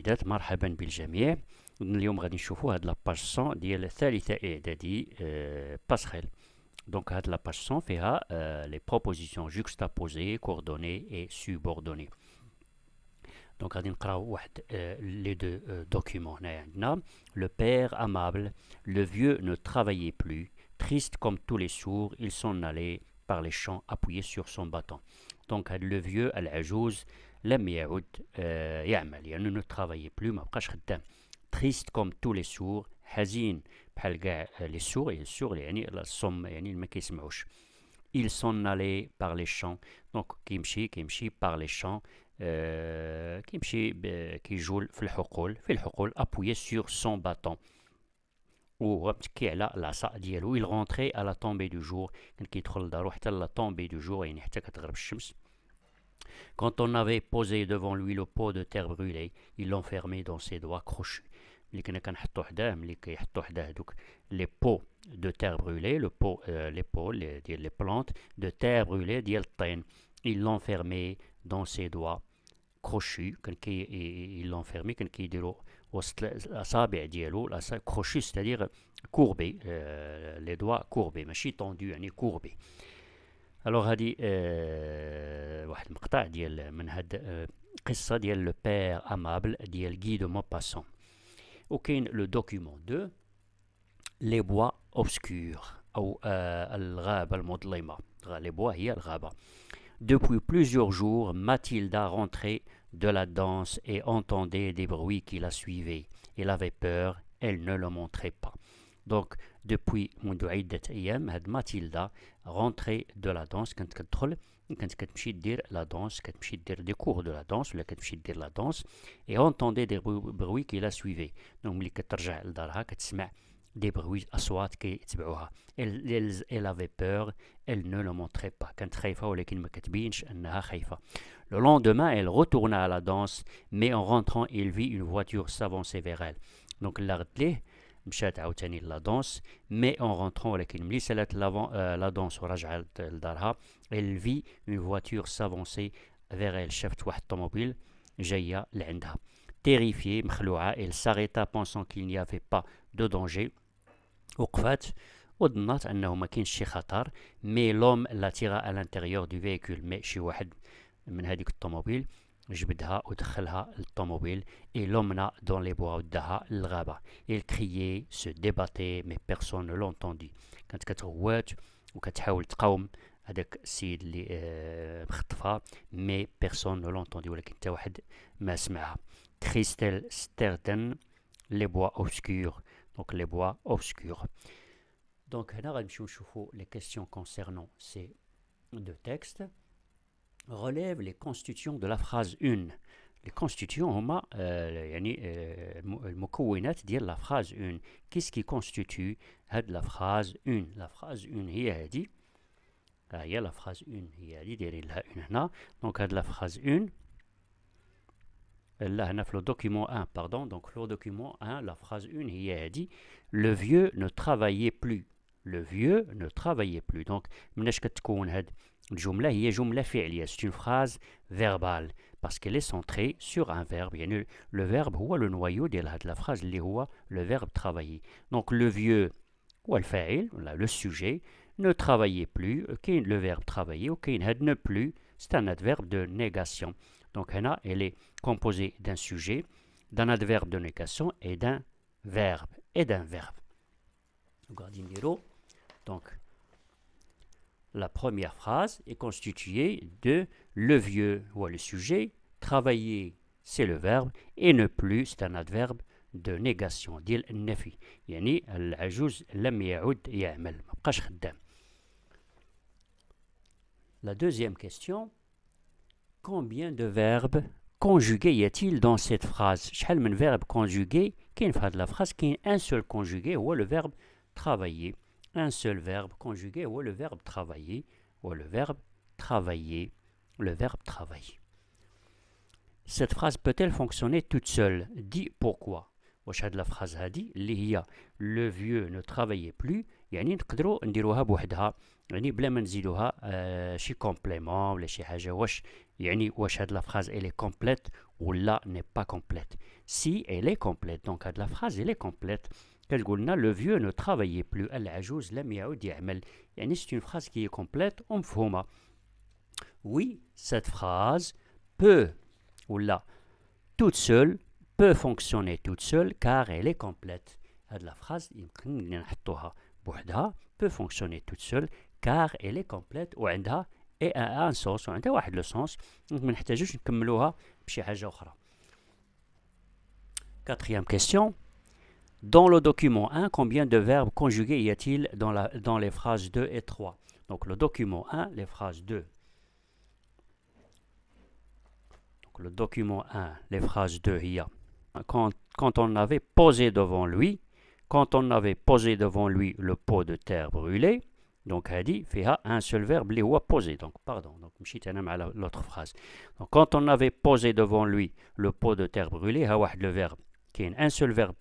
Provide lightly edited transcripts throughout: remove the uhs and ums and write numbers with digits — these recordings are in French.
الوحدات. مرحبا بالجميع. اليوم غادي نشوفوا هاد لاباج 100 ديال الثالثة إعدادي باسخيل. دونك هاد لاباج 100 فيها لي بروبوزيسيون جوكستابوزي كوردوني اي سوبوردوني. دونك غادي نقراو واحد لي دو دوكيومون. هنايا عندنا لو بير امابل، لو vieux ne travaillait plus, triste comme tous les sourds, il s'en allait par les champs appuyé sur son bâton. دونك هاد لو vieux العجوز لم يعد يعمل، يعني ne travaillait plus، ما بقاش خدام. triste comme tous les sourds، حزين بحال كاع لي سور، السور يعني الصم، يعني ما كيسمعوش. il s'en allait par les champs، دونك كيمشي par les champs، كيمشي كيجول في الحقول appuyé sur son bâton، وهو متكي على العصا ديالو. il rentrait à la tombée du jour، كان كيدخل لدارو حتى لا tombée du jour، يعني حتى كتغرب الشمس. Quand on avait posé devant lui le pot de terre brûlée, il l'enfermait dans ses doigts crochus. ملي كنا كنحطو حداه، ملي كيحطو حداه دوك لي بو دو تير برولي، لو بو لي بو ديال لي بلانت دو تير برولي ديال الطين، il l'enfermait dans ses doigts crochus. كان il l'enfermait، كان كيديرو وسط الاصابع ديالو، كروشي ستادير كوربي، لي دوا كوربي ماشي طوندو، يعني كوربي. الوغ هادي واحد المقطع ديال من هاد قصه ديال لو بير امابل ديال غي دو موباسون. وكاين لو دوكيومون 2 لي بوا اوبسكور، او الغابه المظلمه. لي بوا هي الغابه. Depuis plusieurs jours, Mathilda rentrait de la danse et entendait des bruits qui la suivaient. Elle avait peur, elle ne le montrait pas. Donc, depuis منذ عدة أيام هاد ماتيلدا رونتري دو لا دانس، كانت كتدخل، كانت كتمشي دير لا دانس، كتمشي دير دي كور دو لا دانس، ولا كتمشي دير لا دانس. اي اونتوندي دي بروي كي لا سويفي، دونك ملي كترجع لدارها كتسمع دي بروي، اصوات كيتبعوها. elle avait peur, elle ne le montrait pas، كانت خايفة ولكن ما كتبينش انها خايفة. Le lendemain, elle retourna à la danse, mais en rentrant, elle vit une voiture s'avancer vers elle. دونك لا غد ليه مشات عاوتاني لا دانس، مي اون رونترون، ولكن ملي سالات لا دانس ورجعت لدارها، elle vit une voiture s'avancer vers elle، شافت واحد الطوموبيل جايه لعندها. terrifiée، مخلوعه، elle s'arrêta pensant qu'il n'y avait pas de danger، وقفات وظنات انه ما كاينش شي خطر. مي لوم لا تيرا à l'intérieur du véhicule، مي شي واحد من هذيك الطوموبيل جبدها ودخلها للطوموبيل. et l'emmena dans les bois، وداها للغابة. il criait se débattait mais personne ne l'entendit، كانت كتغوات وكتحاول تقاوم هذاك السيد اللي مخطفها، مي personne ne l'entendit، ولكن حتى واحد ما سمعها. Christelle Sterden les bois obscurs، donc les bois obscurs. donc هنا غنمشيو نشوفو les questions concernant ces deux textes. relève les constituants de la phrase 1. les constituants هما يعني المكونات ديال la phrase 1. qu'est-ce qui constitue هاد la phrase 1؟ la phrase 1 هي هادي، هي la phrase 1 هي هادي، دايرين لها 1 هنا. دونك هاد la phrase 1 là هنا في le document 1 pardon. donc le document 1 la phrase 1 هي هادي. le vieux ne travaillait plus، le vieux ne travaillait plus. donc مناش كتكون هاد الجملة؟ هي جملة فعلية، c'est une phrase verbale parce qu'elle est centrée sur un verbe. يعني le verbe هو le noyau ديال هاد la phrase اللي هو le verbe travailler. donc le vieux هو الفاعل ولا le sujet، ne travaillait plus كاين le verbe travailler، وكاين هاد ne plus c'est un adverbe de négation. donc هنا elle est composée d'un sujet, d'un adverbe de négation et d'un verbe donc غادي نديرو. donc la première phrase est constituée de le vieux ou le sujet, travailler c'est le verbe, et ne plus c'est un adverbe de négation ديال النفي، يعني العجوز لم يعد يعمل، ما بقاش خدام. La deuxième question: combien de verbes conjugués y a-t-il dans cette phrase؟ شحال من verbe conjugué كاين في هذه la phrase؟ كاين un seul conjugué هو le verbe travailler. un seul verbe conjugué ou le verbe travailler ou le verbe travailler. Cette phrase peut-elle fonctionner toute seule؟ dis pourquoi. واش هاد la phrase هادي اللي هي le vieux ne travaillait plus، يعني نقدروا نديروها بوحدها، يعني بلا ما نزيدوها شي كومبليمون ولا شي حاجه، واش يعني واش هاد la phrase elle est complète ou là n'est pas complète. Si elle est complète, donc هاد la phrase elle est complète, كتقولنا le vieux ne travaillait plus, العجوز لم يعد يعمل. يعني c'est une phrase qui est complète ومفهومة. Oui, cette phrase peut ou là toute seule peut fonctionner toute seule car elle est complète. هاد la phrase يمكن نحطوها بوحدها peut fonctionner toute seule car elle est complète وعندها un sens وعندها واحد لو سونس دونك ما نحتاجوش نكملوها بشي حاجه اخرى. Quatrième question. Dans le document 1, combien de verbes conjugués y a-t-il dans les phrases 2 et 3? Donc le document 1, les phrases 2. Donc le document 1, les phrases 2, il y a quand on avait posé devant lui le pot de terre brûlée. Donc, هذه فيها un seul verbe اللي هو posé. Donc, pardon. Donc, مشيت أنا مع l'autre phrase. Donc, quand on avait posé devant lui le pot de terre brûlée, ها واحد le verbe. كاين un seul verbe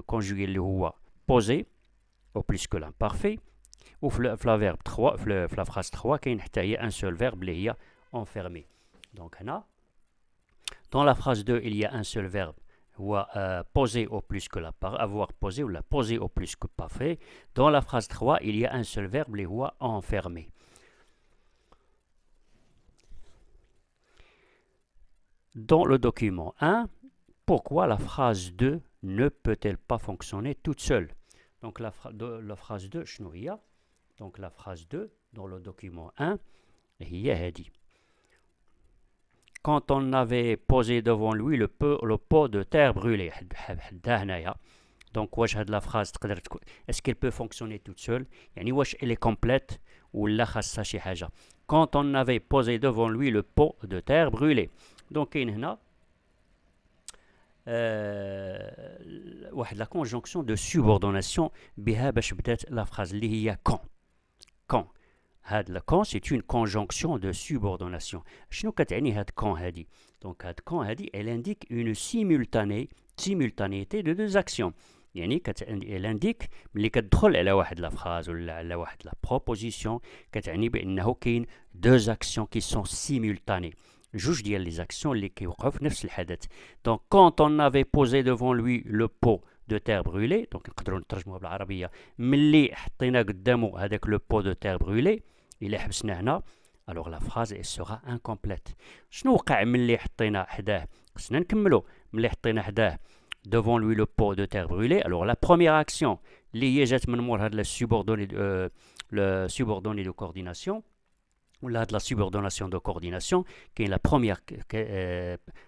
conjugué اللي هو posé au plus que l'imparfait. و في la verbe 3 في la phrase 3 كاين حتى هي un seul verbe اللي هي enfermé. Donc, هنا dans la phrase 2, il y a un seul verbe. Ou poser au plus que avoir posé ou la poser au plus que parfait. Dans la phrase 3, il y a un seul verbe, les voix enfermé. Dans le document 1, pourquoi la phrase 2 ne peut-elle pas fonctionner toute seule? Donc la phrase 2, شنو donc la phrase 2 dans le document 1, هي هذه. Quand on avait posé devant lui le pot de terre brûlée. Donc, واش هاد la phrase est-ce qu'elle peut fonctionner toute seule? يعني واش elle est complète ou لا خاصها شي حاجة. Quand on avait posé devant lui le pot de terre brûlée. Donc, كاين هنا واحد la conjonction de subordination بها باش بدات la phrase اللي هي quand. هاد la quand c'est une conjonction de subordination. شنو كتعني هاد quand هادي؟ Donc هاد quand هادي elle indique une simultanéité de deux actions. يعني elle indique ملي كتدخل على واحد la phrase ولا على واحد la proposition كتعني بأنه كاين deux actions qui sont simultanées. جوج ديال les actions اللي كيوقعوا في نفس الحدث. Donc quand on avait posé devant lui le pot de terre brûlée, donc نقدروا نترجموها بالعربية ملي حطينا قدامو هذاك le pot de terre brûlée إلا حبسنا هنا alors la phrase elle sera incomplète. شنو وقع ملي حطينا حداه؟ خصنا نكملو ملي حطينا حداه devant lui le pot de terre brûlée. Alors la première action اللي هي جات من مور هاد le subordonné de coordination ولا هاد la subordination de coordination كاين la première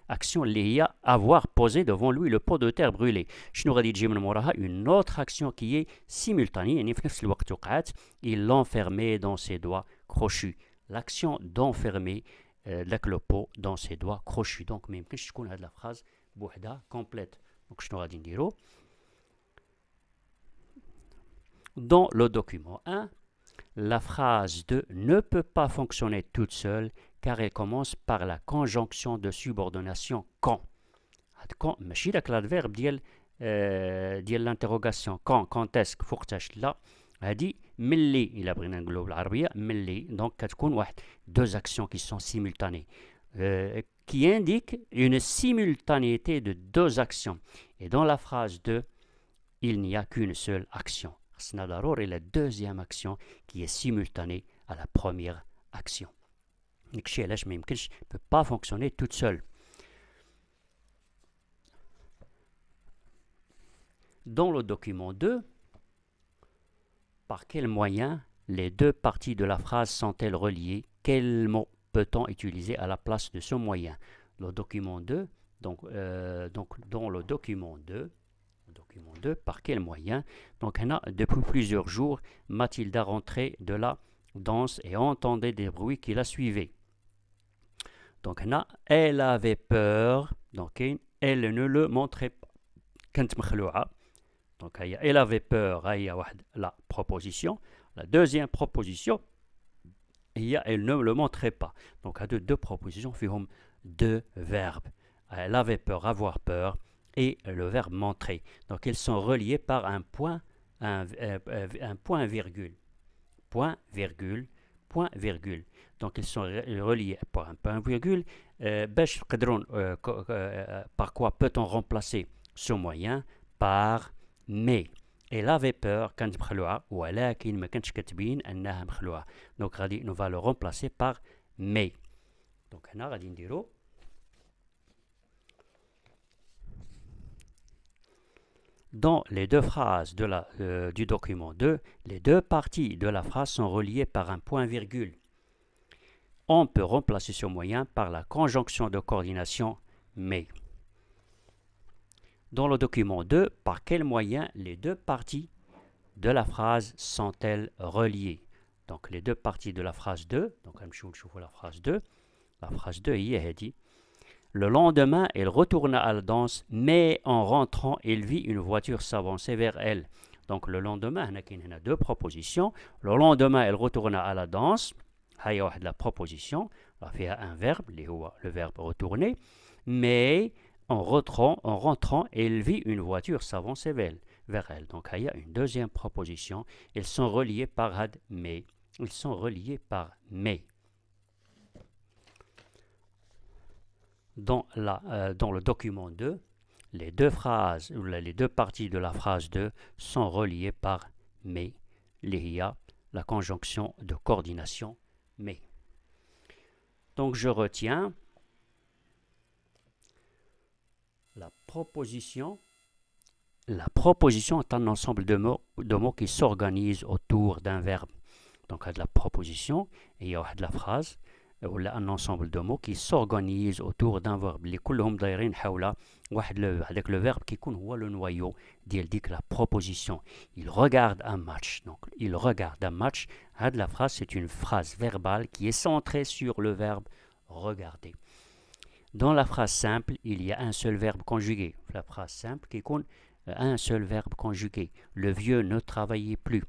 action اللي هي avoir posé devant lui le pot de terre brûlée. شنو غادي تجي من موراها une autre action qui est simultanée يعني في نفس الوقت وقعت il l'enfermait dans ses doigts crochus. L'action d'enfermer داك le pot dans ses doigts crochus. Donc ما يمكنش تكون هاد la phrase بوحدها complète. Donc شنو غادي نديرو dans le document 1. La phrase 2 ne peut pas fonctionner toute seule car elle commence par la conjonction de subordination quand. quand ماشي داك l'adverbe ديال l'interrogation quand est-ce فوقتاش لا هادي ملي إلا بغينا نقولو بالعربية ملي دونك كتكون واحد deux actions qui sont simultanées qui indiquent une simultanéité de deux actions et dans la phrase 2 il n'y a qu'une seule action. خصنا ضروري la deuxième action qui est simultanée à la première action. داكشي علاش ما يمكنش peut pas fonctionner toute seule. Dans le document 2, par quel moyen les deux parties de la phrase sont-elles reliées? Quel mot peut-on utiliser à la place de ce moyen? Le document 2, donc dans le document 2, par quel moyen? Donc, depuis plusieurs jours, Mathilda rentrait de la danse et entendait des bruits qui la suivaient. Donc, elle avait peur, donc elle ne le montrait pas. كانت مخلوعة. Donc, elle avait peur, la proposition. La deuxième proposition, elle ne le montrait pas. Donc, à deux propositions, فيهم deux verbes. Elle avait peur, avoir peur, et le verbe montrer. Donc, ils sont reliés par un point, un point virgule. Point virgule, point virgule. Donc ils sont reliés par un point virgule. Par quoi peut-on remplacer ce moyen? Par mais. Et la vapeur كانت مخلوعة ولكن ما كانتش كاتبين أنها مخلوعة. Donc on va le remplacer par mais. Donc هنا غادي نديرو dans les deux phrases du document 2, les deux parties de la phrase sont reliées par un point-virgule. On peut remplacer ce moyen par la conjonction de coordination mais. Dans le document 2, par quel moyen les deux parties de la phrase sont-elles reliées? Donc les deux parties de la phrase 2, donc la phrase 2, il est dit. Le lendemain, elle retourna à la danse, mais en rentrant, elle vit une voiture s'avancer vers elle. Donc le lendemain, on a deux propositions. Le lendemain, elle retourna à la danse. Il y a la proposition. Il y a un verbe, le verbe retourner. Mais en rentrant, elle vit une voiture s'avancer vers elle. Donc il y a une deuxième proposition. Ils sont reliés par had, mais. Ils sont reliés par mais. Dans le document 2, les deux phrases, ou les deux parties de la phrase 2 sont reliées par mais. Il y a la conjonction de coordination mais. Donc je retiens la proposition. La proposition est un ensemble de mots qui s'organisent autour d'un verbe. Donc il y a de la proposition et il y a de la phrase. ولا un ensemble de mots qui s'organisent autour d'un verbe اللي كلهم دايرين حول هذاك le verbe qui يكون هو le noyau ديال ديك la proposition. Il regarde un match. Donc il regarde un match. هذه la phrase c'est une phrase verbale qui est centrée sur le verbe regarder. Dans la phrase simple, il y a un seul verbe conjugué. La phrase simple qui يكون un seul verbe conjugué. Le vieux ne travaillait plus.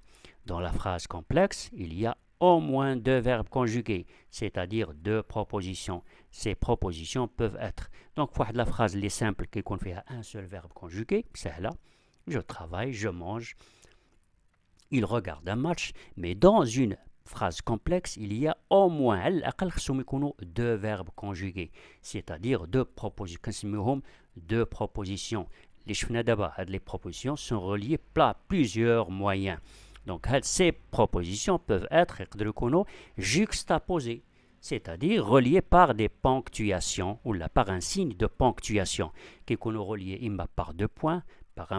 Dans la phrase complexe, il y a au moins deux verbes conjugués, c'est-à-dire deux propositions. Ces propositions peuvent être. Donc, la phrase les simple qui fait un seul verbe conjugué, c'est là. Je travaille, je mange. Il regarde un match. Mais dans une phrase complexe, il y a au moins deux verbes conjugués, c'est-à-dire deux propositions. Deux propositions. Les propositions sont reliées par plusieurs moyens. Donc, ces propositions peuvent être juxtaposées, c'est-à-dire reliées par des ponctuations ou par un signe de ponctuation, qui sont reliées par deux points, par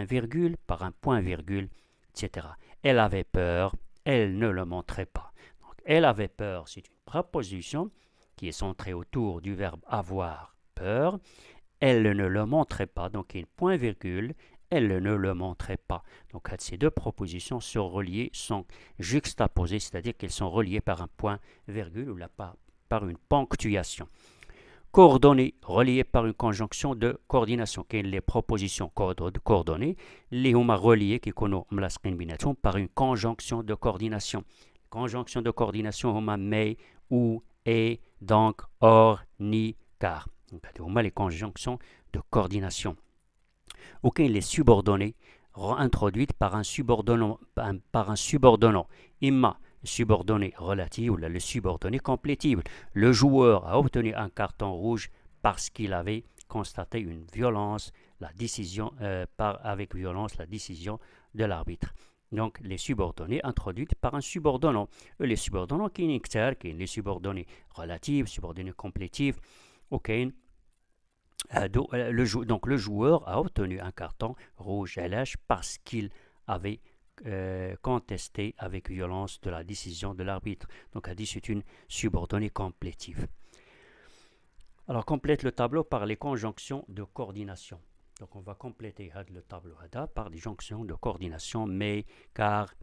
un virgule, par un point-virgule, etc. Elle avait peur, elle ne le montrait pas. Donc, elle avait peur, c'est une proposition qui est centrée autour du verbe avoir peur. Elle ne le montrait pas, donc il y a un point-virgule. Elle ne le montrait pas. Donc ces deux propositions sont reliées, sont juxtaposées, c'est-à-dire qu'elles sont reliées par un point, virgule ou par une ponctuation. Coordonnées, reliées par une conjonction de coordination. Qui sont les propositions coordonnées, les huma reliées qui connaissent par une conjonction de coordination. Conjonction de coordination huma mais, ou, et, donc, or, ni, car. Donc huma les conjonctions de coordination. Auxquelles les subordonnées introduites par un subordonnant. Imma, subordonné relatif ou le subordonné complétible. Le joueur a obtenu un carton rouge parce qu'il avait constaté une violence, avec violence la décision de l'arbitre. Donc les subordonnées introduites par un subordonnant. Les subordonnants qui sont les subordonnées relatifs, subordonnées complétifs, auxquels donc le joueur a obtenu un carton rouge parce qu'il avait contesté avec violence de la décision de l'arbitre. Donc a dit c'est une subordonnée complétive. Alors complète le tableau par les conjonctions de coordination. Donc on va compléter le tableau par des jonctions de coordination mais car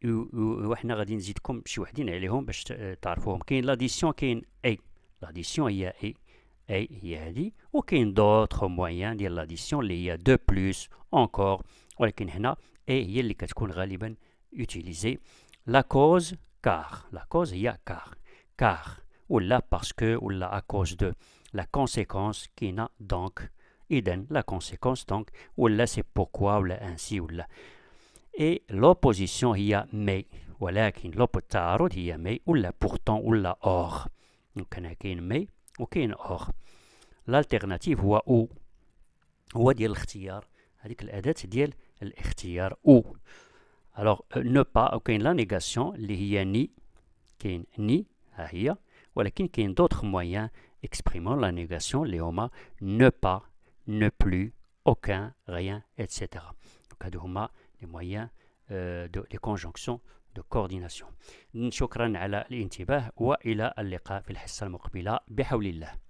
وإحنا غادي نزيدكم شي وحدين عليهم باش تعرفوهم. كاين l'addition كاين اي. L'addition هي اي. Et il y a dit, aucun d'autre moyen de l'addition, il y a de plus encore, et il y a qui sont utilisé la cause car. La cause, il y a car, ou là parce que, ou là à cause de. La conséquence qui n'a donc, idem, la conséquence donc, ou là c'est pourquoi, ou là ainsi, ou là. Et l'opposition, il y a mais, ولكن لوب التعارض هي مي ولا بورتون ولا اور. دونك هنا كاين مي وكاين اور. الالتيرناتيف هو او، هو ديال الاختيار، هذيك الأداة ديال الاختيار او. الوغ نو با، وكاين لا نيغاسيون اللي هي ني، كاين ني ها هي، ولكن كاين دوطخ مويان اكسبريمون لا نيغاسيون اللي هما نو با، نو بلو، aucun, rien, etc. Donc هادو هما لي مويان دو لي كونجونكسيون دو كورديناسيون. شكرا على الانتباه، والى اللقاء في الحصة المقبلة بحول الله.